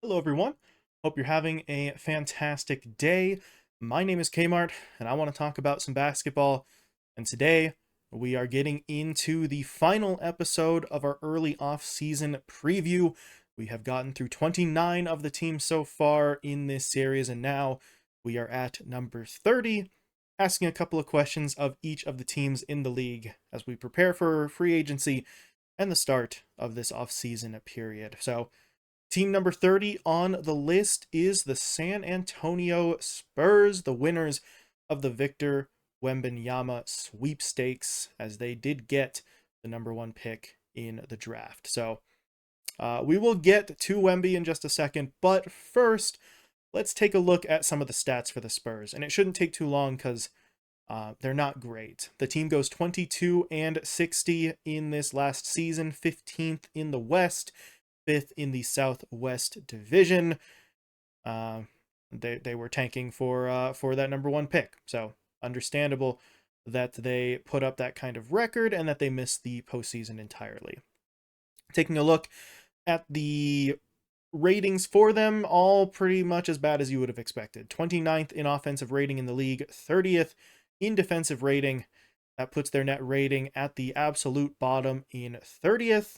Hello, everyone. Hope you're having a fantastic day. My name is Kmart, and I want to talk about some basketball. And today, we are getting into the final episode of our early off-season preview. We have gotten through 29 of the teams so far in this series, and now we are at number 30, asking a couple of questions of each of the teams in the league as we prepare for free agency and the start of this off-season period. So, team number 30 on the list is the San Antonio Spurs, the winners of the Victor Wembanyama sweepstakes, as they did get the number one pick in the draft. So we will get to Wemby in just a second, but first, let's take a look at some of the stats for the Spurs. And it shouldn't take too long because they're not great. The team goes 22 and 60 in this last season, 15th in the West, fifth in the Southwest Division. Uh, they were tanking for that number one pick, so understandable that they put up that kind of record and that they missed the postseason entirely. Taking a look at the ratings for them, all pretty much as bad as you would have expected. 29th in offensive rating in the league, 30th in defensive rating. That puts their net rating at the absolute bottom in 30th.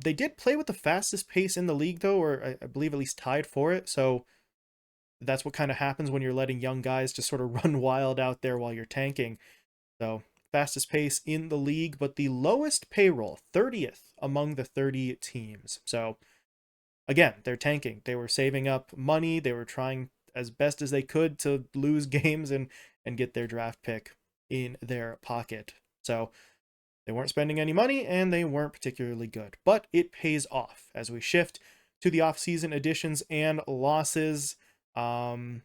They did play with the fastest pace in the league, though, or I believe at least tied for it. So that's what kind of happens when you're letting young guys just sort of run wild out there while you're tanking. So fastest pace in the league, but the lowest payroll, 30th among the 30 teams. So again, they're tanking. They were saving up money. They were trying as best as they could to lose games and get their draft pick in their pocket. So they weren't spending any money, and they weren't particularly good. But it pays off as we shift to the offseason additions and losses. The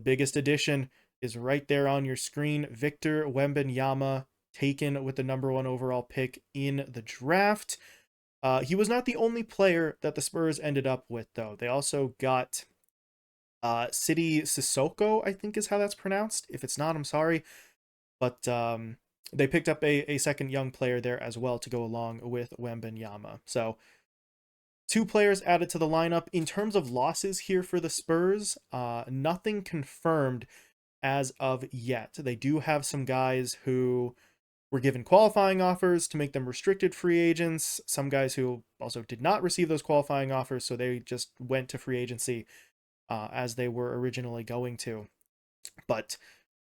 biggest addition is right there on your screen. Victor Wembanyama, taken with the number one overall pick in the draft. He was not the only player that the Spurs ended up with, though. They also got City Sissoko, I think is how that's pronounced. If it's not, I'm sorry. But they picked up a second young player there as well to go along with Wembanyama. So two players added to the lineup. In terms of losses here for the Spurs, nothing confirmed as of yet. They do have some guys who were given qualifying offers to make them restricted free agents. Some guys who also did not receive those qualifying offers, so they just went to free agency as they were originally going to. But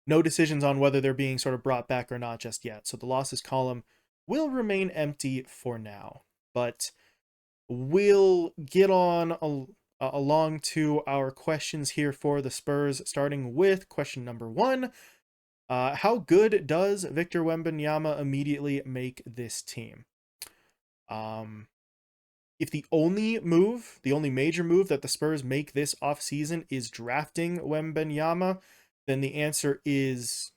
no decisions on whether they're being sort of brought back or not just yet. So the losses column will remain empty for now. But we'll get on along to our questions here for the Spurs, starting with question number one. How good does Victor Wembanyama immediately make this team? Um, if the only major move that the Spurs make this offseason is drafting Wembanyama, then the answer is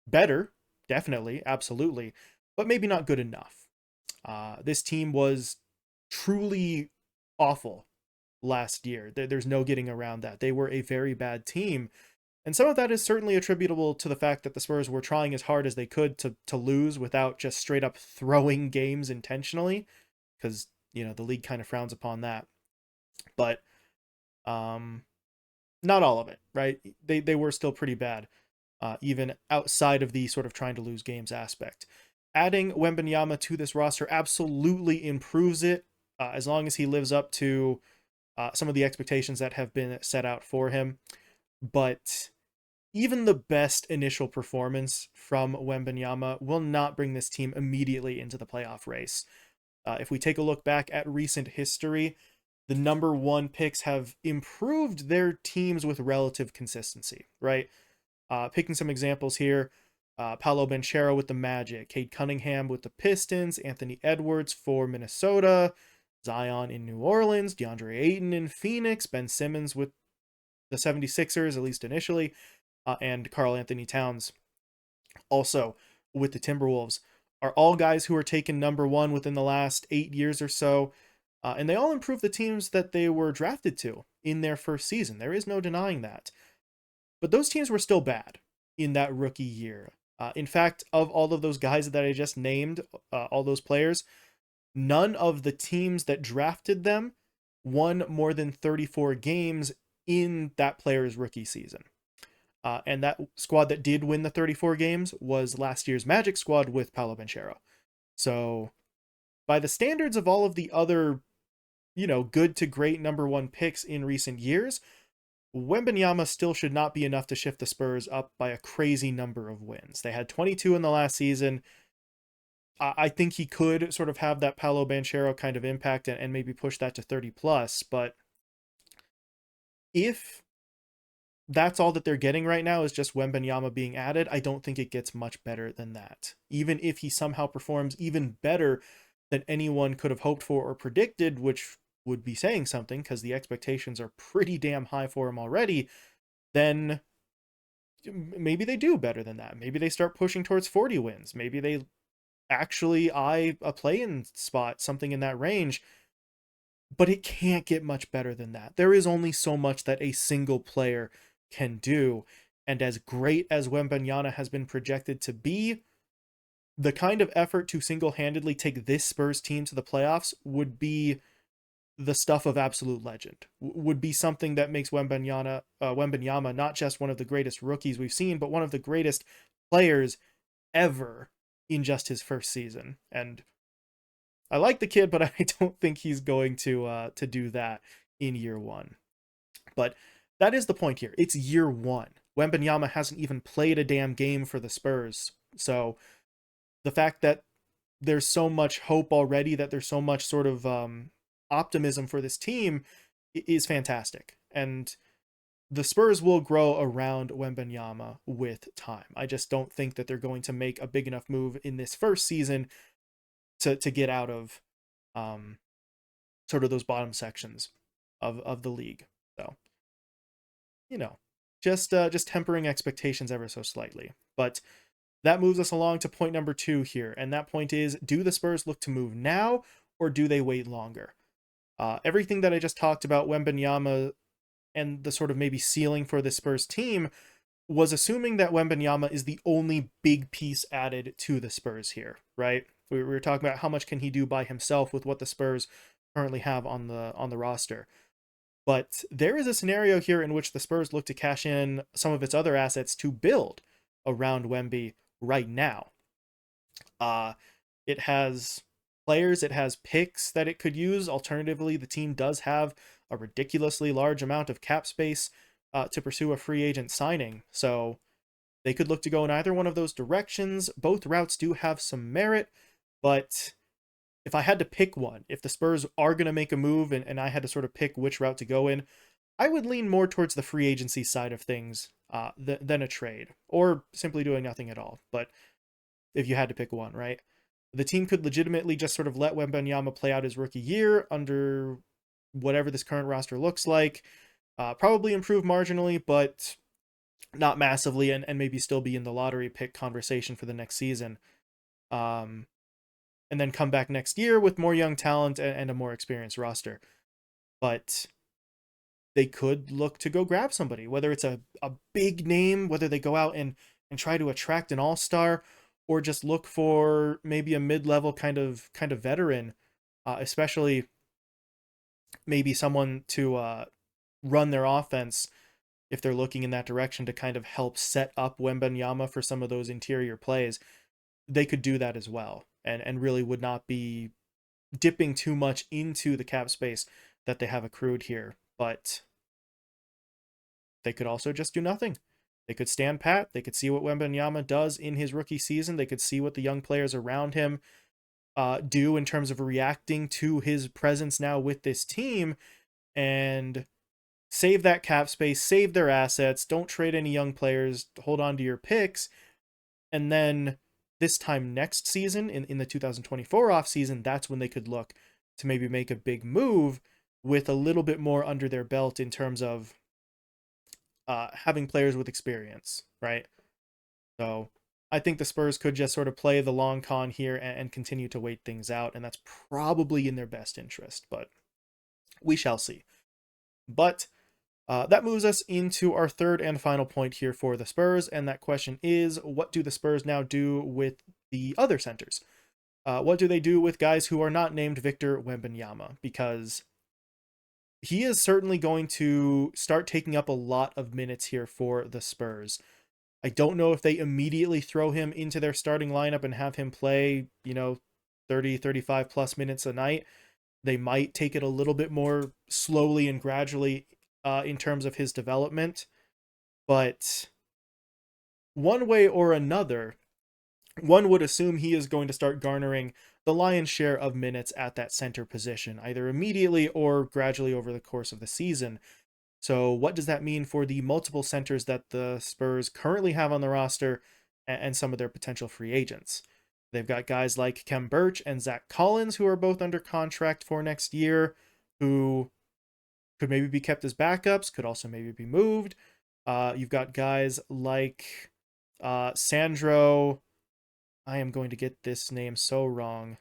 better, definitely, absolutely, but maybe not good enough. This team was truly awful last year. There's no getting around that. They were a very bad team. And some of that is certainly attributable to the fact that the Spurs were trying as hard as they could to lose without just straight up throwing games intentionally, because, the league kind of frowns upon that. But um, not all of it, right? They were still pretty bad, even outside of the sort of trying to lose games aspect. Adding Wembanyama to this roster absolutely improves it, as long as he lives up to some of the expectations that have been set out for him. But even the best initial performance from Wembanyama will not bring this team immediately into the playoff race. If we take a look back at recent history, the number one picks have improved their teams with relative consistency, right? Picking some examples here, Paolo Banchero with the Magic, Cade Cunningham with the Pistons, Anthony Edwards for Minnesota, Zion in New Orleans, DeAndre Ayton in Phoenix, Ben Simmons with the 76ers, at least initially, and Karl Anthony Towns also with the Timberwolves, are all guys who are taken number one within the last 8 years or so. And they all improved the teams that they were drafted to in their first season. There is no denying that. But those teams were still bad in that rookie year. In fact, of all of those guys that I just named, all those players, none of the teams that drafted them won more than 34 games in that player's rookie season. And that squad that did win the 34 games was last year's Magic squad with Paolo Banchero. So, by the standards of all of the other, good to great number one picks in recent years, Wembanyama still should not be enough to shift the Spurs up by a crazy number of wins. They had 22 in the last season. I think he could sort of have that Paolo Banchero kind of impact and maybe push that to 30 plus. But if that's all that they're getting right now is just Wembanyama being added, I don't think it gets much better than that. Even if he somehow performs even better than anyone could have hoped for or predicted, which would be saying something because the expectations are pretty damn high for him already, then maybe they do better than that. Maybe they start pushing towards 40 wins. Maybe they actually eye a play-in spot, something in that range. But it can't get much better than that. There is only so much that a single player can do. And as great as Wembanyama has been projected to be, the kind of effort to single-handedly take this Spurs team to the playoffs would be the stuff of absolute legend. Would be something that makes Wembanyama not just one of the greatest rookies we've seen, but one of the greatest players ever in just his first season. And I like the kid, but I don't think he's going to do that in year one. But that is the point here. It's year one. Wembanyama hasn't even played a damn game for the Spurs. So the fact that there's so much hope already, that there's so much sort of optimism for this team is fantastic. And the Spurs will grow around Wembanyama with time. I just don't think that they're going to make a big enough move in this first season to get out of sort of those bottom sections of the league. So, just tempering expectations ever so slightly. But that moves us along to point number 2 here, and that point is, do the Spurs look to move now, or do they wait longer? Everything that I just talked about, Wembanyama and the sort of maybe ceiling for the Spurs team, was assuming that Wembanyama is the only big piece added to the Spurs here, right? We were talking about how much can he do by himself with what the Spurs currently have on the roster. But there is a scenario here in which the Spurs look to cash in some of its other assets to build around Wemby right now. It has players, it has picks that it could use. Alternatively, the team does have a ridiculously large amount of cap space to pursue a free agent signing. So they could look to go in either one of those directions. Both routes do have some merit, but if I had to pick one, if the Spurs are going to make a move and I had to sort of pick which route to go in, I would lean more towards the free agency side of things than a trade, or simply doing nothing at all. But if you had to pick one, right? The team could legitimately just sort of let Wembanyama play out his rookie year under whatever this current roster looks like. Probably improve marginally, but not massively, and maybe still be in the lottery pick conversation for the next season. And then come back next year with more young talent and a more experienced roster. But they could look to go grab somebody, whether it's a big name, whether they go out and try to attract an all-star, or just look for maybe a mid-level kind of veteran, especially maybe someone to run their offense if they're looking in that direction to kind of help set up Wembanyama for some of those interior plays. They could do that as well, and really would not be dipping too much into the cap space that they have accrued here. But they could also just do nothing. They could stand pat. They could see what Wembanyama does in his rookie season. They could see what the young players around him do in terms of reacting to his presence now with this team, and save that cap space, save their assets, don't trade any young players, hold on to your picks, and then this time next season, in the 2024 offseason, that's when they could look to maybe make a big move with a little bit more under their belt in terms of having players with experience, right? So I think the Spurs could just sort of play the long con here and continue to wait things out, and that's probably in their best interest, but we shall see. But that moves us into our third and final point here for the Spurs, and that question is, what do the Spurs now do with the other centers? What do they do with guys who are not named Victor Wembanyama? Because he is certainly going to start taking up a lot of minutes here for the Spurs. I don't know if they immediately throw him into their starting lineup and have him play, 30, 35 plus minutes a night. They might take it a little bit more slowly and gradually in terms of his development. But one way or another, one would assume he is going to start garnering the lion's share of minutes at that center position, either immediately or gradually over the course of the season. So, what does that mean for the multiple centers that the Spurs currently have on the roster and some of their potential free agents? They've got guys like Kem Birch and Zach Collins, who are both under contract for next year, who could maybe be kept as backups, could also maybe be moved. You've got guys like Sandro. I am going to get this name so wrong.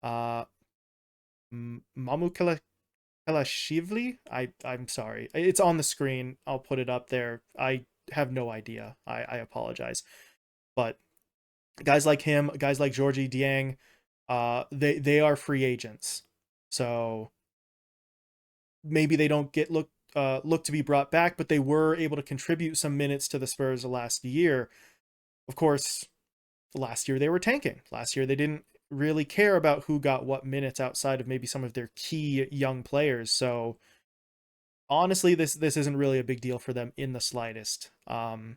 Mamu Kalashvili? I'm sorry. It's on the screen. I'll put it up there. I have no idea. I apologize. But guys like him, guys like Georgie Dieng, they are free agents. So maybe they don't look to be brought back, but they were able to contribute some minutes to the Spurs last year. Of course, last year they were tanking. Last year they didn't really care about who got what minutes outside of maybe some of their key young players. So honestly, this isn't really a big deal for them in the slightest. The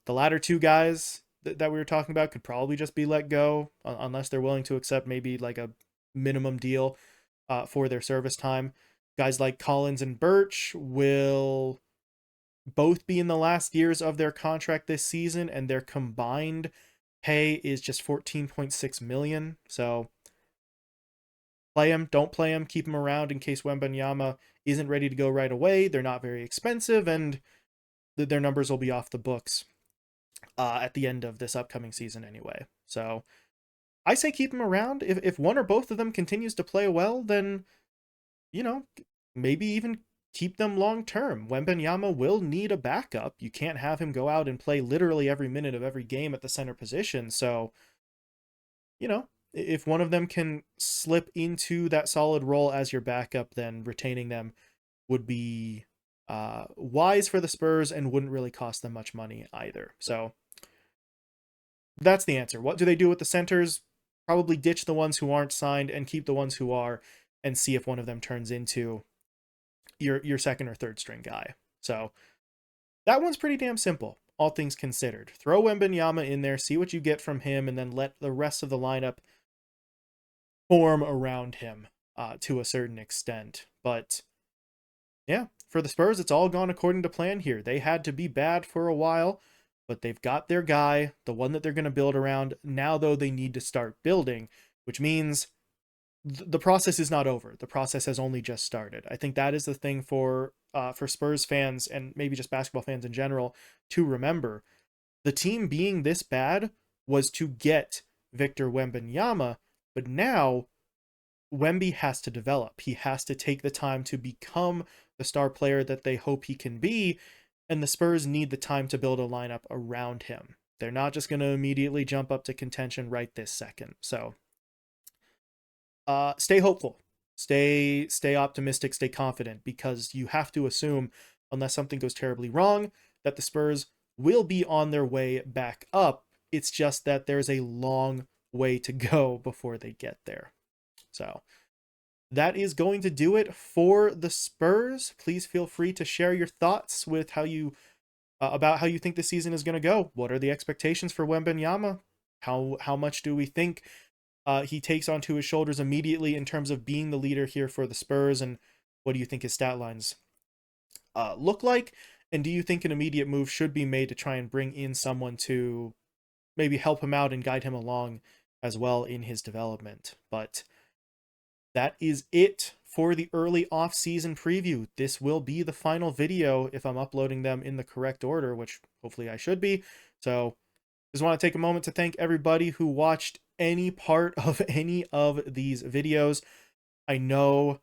latter two guys that we were talking about could probably just be let go unless they're willing to accept maybe like a minimum deal for their service time. Guys like Collins and Birch will both be in the last years of their contract this season, and their combined pay is just 14.6 million. So play him, don't play him, keep him around in case Wembanyama isn't ready to go right away. They're not very expensive, and their numbers will be off the books at the end of this upcoming season anyway. So I say keep him around. If one or both of them continues to play well, then maybe even keep them long term. Wembanyama will need a backup. You can't have him go out and play literally every minute of every game at the center position. So, if one of them can slip into that solid role as your backup, then retaining them would be wise for the Spurs and wouldn't really cost them much money either. So that's the answer. What do they do with the centers? Probably ditch the ones who aren't signed and keep the ones who are, and see if one of them turns into your second or third string guy. So that one's pretty damn simple, all things considered. Throw Wembanyama in there, see what you get from him, and then let the rest of the lineup form around him to a certain extent. But yeah, for the Spurs, it's all gone according to plan here. They had to be bad for a while, but they've got their guy, the one that they're going to build around. Now, though, they need to start building, which means the process is not over. The process has only just started. I think that is the thing for Spurs fans and maybe just basketball fans in general to remember. The team being this bad was to get Victor Wembanyama, but now Wemby has to develop. He has to take the time to become the star player that they hope he can be, and the Spurs need the time to build a lineup around him. They're not just going to immediately jump up to contention right this second. So stay hopeful, stay optimistic, stay confident, because you have to assume, unless something goes terribly wrong, that the Spurs will be on their way back up. It's just that there's a long way to go before they get there. So that is going to do it for the Spurs. Please feel free to share your thoughts with about how you think the season is going to go. What are the expectations for Wembanyama? How much do we think he takes onto his shoulders immediately in terms of being the leader here for the Spurs, and what do you think his stat lines look like? And do you think an immediate move should be made to try and bring in someone to maybe help him out and guide him along as well in his development? But that is it for the early off-season preview. This will be the final video if I'm uploading them in the correct order, which hopefully I should be. So just want to take a moment to thank everybody who watched any part of any of these videos. I know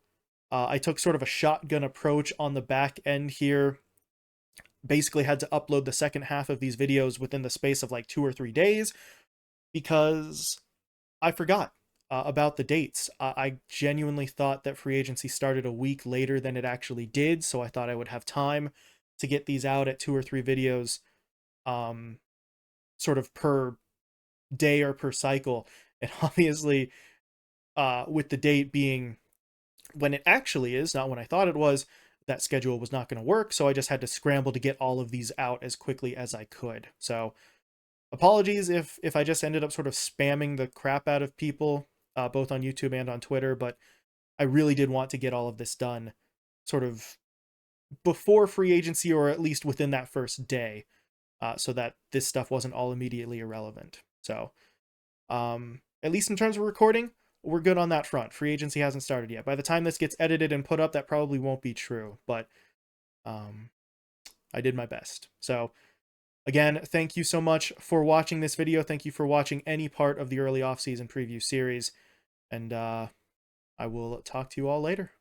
I took sort of a shotgun approach on the back end here. Basically had to upload the second half of these videos within the space of like 2 or 3 days because I forgot. about the dates. I genuinely thought that free agency started a week later than it actually did, so I thought I would have time to get these out at 2 or 3 videos, um, sort of per day or per cycle. And obviously, with the date being when it actually is, not when I thought it was, that schedule was not going to work. So I just had to scramble to get all of these out as quickly as I could. So apologies if I just ended up sort of spamming the crap out of people, both on YouTube and on Twitter, but I really did want to get all of this done sort of before free agency, or at least within that first day, so that this stuff wasn't all immediately irrelevant. So at least in terms of recording, we're good on that front. Free agency hasn't started yet. By the time this gets edited and put up, that probably won't be true, but I did my best. So again, thank you so much for watching this video. Thank you for watching any part of the early offseason preview series, and I will talk to you all later.